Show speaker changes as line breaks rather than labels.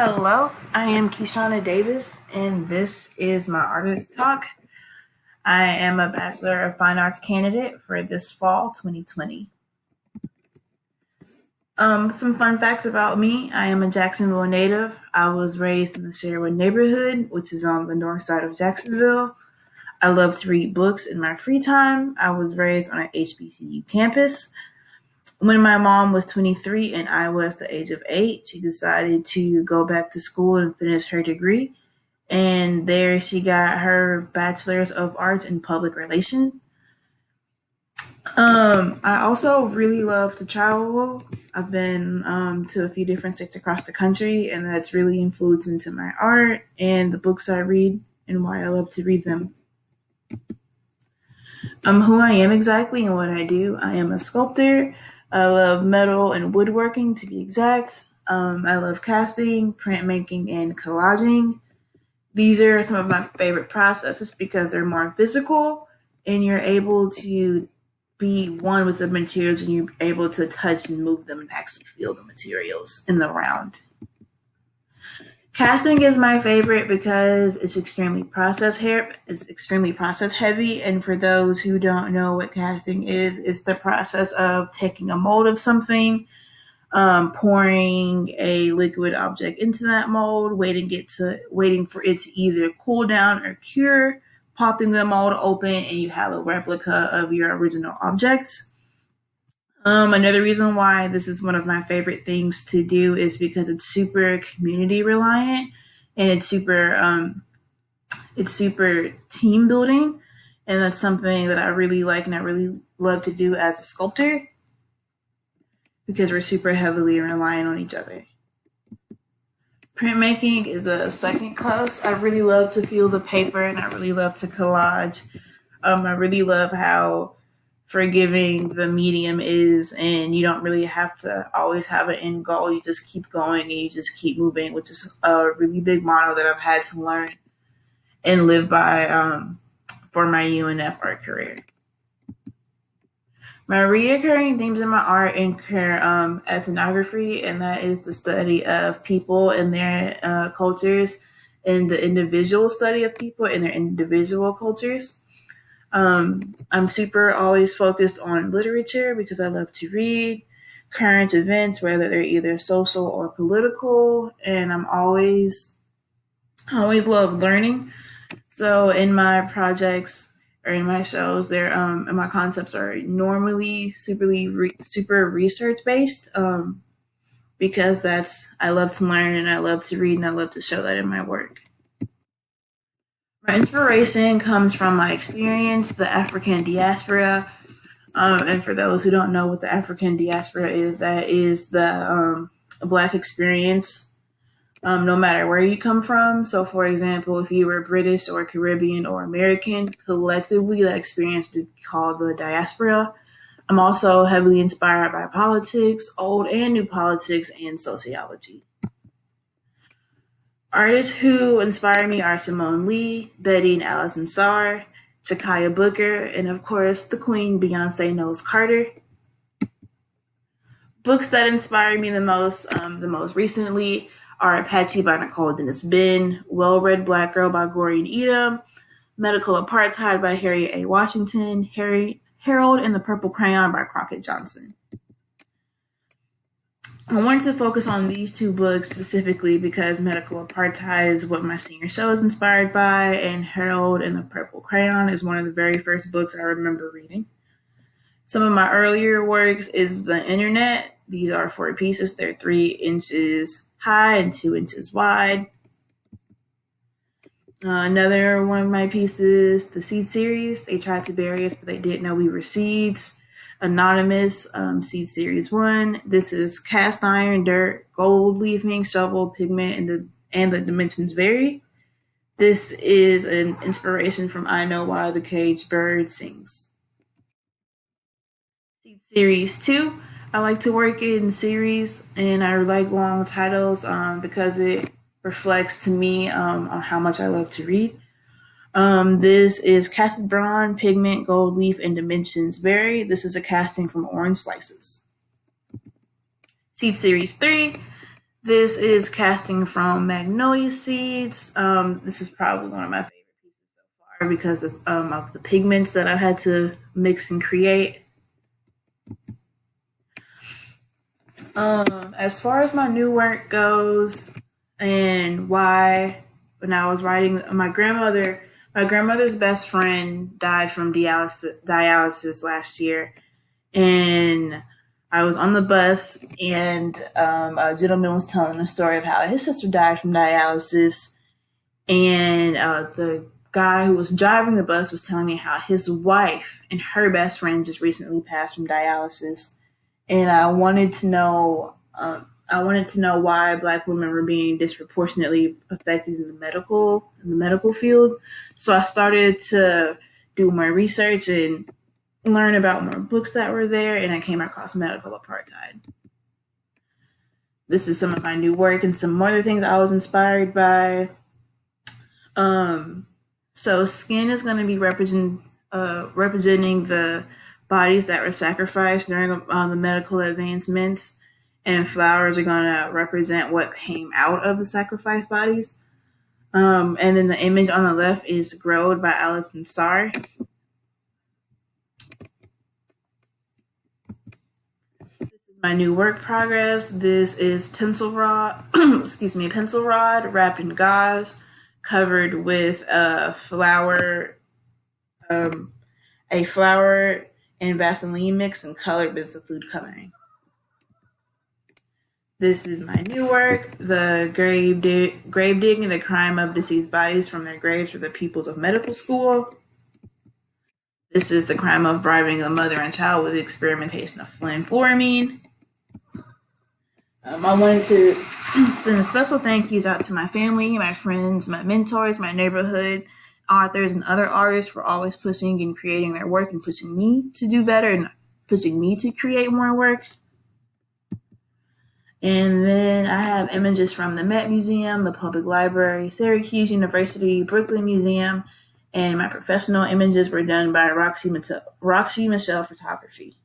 Hello, I am KeShauna Davis, and this is my artist talk. I am a Bachelor of Fine Arts candidate for this fall 2020. Some fun facts about me. I am a Jacksonville native. I was raised in the Sherwood neighborhood, which is on the north side of Jacksonville. I love to read books in my free time. I was raised on an HBCU campus. When my mom was 23 and I was the age of 8, she decided to go back to school and finish her degree. And there she got her bachelor's of arts in public relations. I also really love to travel. I've been to a few different states across the country, and that's really influenced into my art and the books I read and why I love to read them. Who I am exactly and what I do. I am a sculptor. I love metal and woodworking to be exact. I love casting, printmaking, and collaging. These are some of my favorite processes because they're more physical and you're able to be one with the materials and you're able to touch and move them and actually feel the materials in the round. Casting is my favorite because it's extremely process heavy. And for those who don't know what casting is, it's the process of taking a mold of something, pouring a liquid object into that mold, waiting for it to either cool down or cure, popping the mold open, and you have a replica of your original object. Another reason why this is one of my favorite things to do is because it's super community reliant and it's super team building, and that's something that I really like and I really love to do as a sculptor because we're super heavily reliant on each other. Printmaking is a second close. I really love to feel the paper and I really love to collage. I really love how forgiving the medium is, and you don't really have to always have an end goal. You just keep going and you just keep moving, which is a really big motto that I've had to learn and live by for my UNF art career. My reoccurring themes in my art incur ethnography, and that is the study of people and their cultures, and the individual study of people and their individual cultures. I'm super always focused on literature because I love to read current events, whether they're either social or political, and I always love learning. So in my projects or in my shows, and my concepts are normally super research based. Because I love to learn and I love to read and I love to show that in my work. My inspiration comes from my experience, the African diaspora. And for those who don't know what the African diaspora is, that is the Black experience, no matter where you come from. So, for example, if you were British or Caribbean or American, collectively that experience would be called the diaspora. I'm also heavily inspired by politics, old and new politics, and sociology. Artists who inspire me are Simone Lee, Betty and Allison Sarr, Shakaya Booker, and of course the Queen Beyonce Knowles Carter. Books that inspire me the most recently are Apache by Nicole Dennis Benn, Well Read Black Girl by Gorian Edom, Medical Apartheid by Harriet A. Washington, Harold and the Purple Crayon by Crockett Johnson. I wanted to focus on these two books specifically because Medical Apartheid is what my senior show is inspired by, and Harold and the Purple Crayon is one of the very first books I remember reading. Some of my earlier works is The Internet. These are 4 pieces. They're 3 inches high and 2 inches wide. Another one of my pieces, the Seed series. They tried to bury us, but they didn't know we were seeds. Anonymous, Seed Series 1. This is cast iron, dirt, gold leafing, shovel, pigment, and the dimensions vary. This is an inspiration from I Know Why the Caged Bird Sings. Seed Series 2. I like to work in series, and I like long titles because it reflects to me on how much I love to read. This is Casted Brawn, Pigment, Gold Leaf, and Dimensions Vary. This is a casting from Orange Slices. Seed Series 3. This is casting from magnolia seeds. This is probably one of my favorite pieces so far because of the pigments that I had to mix and create. As far as my new work goes, and why, when I was writing, my grandmother's best friend died from dialysis last year, and I was on the bus, and a gentleman was telling the story of how his sister died from dialysis, and the guy who was driving the bus was telling me how his wife and her best friend just recently passed from dialysis, and I wanted to know why Black women were being disproportionately affected in the medical field. So I started to do more research and learn about more books that were there, and I came across medical apartheid. This is some of my new work and some more other things I was inspired by. Um, so skin is going to be representing the bodies that were sacrificed during the medical advancements, and flowers are going to represent what came out of the sacrificed bodies. And then the image on the left is Growed by Alice Nassar. This is my new work progress. This is pencil rod, pencil rod wrapped in gauze, covered with um, a flour and Vaseline mix, and colored with the food coloring. This is my new work, the grave digging, the crime of deceased bodies from their graves for the pupils of medical school. This is the crime of bribing a mother and child with experimentation of fluoramine. I wanted to send special thank yous out to my family, my friends, my mentors, my neighborhood authors, and other artists for always pushing and creating their work and pushing me to do better and pushing me to create more work. And then I have images from the Met Museum, the Public Library, Syracuse University, Brooklyn Museum, and my professional images were done by Roxy Michelle Photography.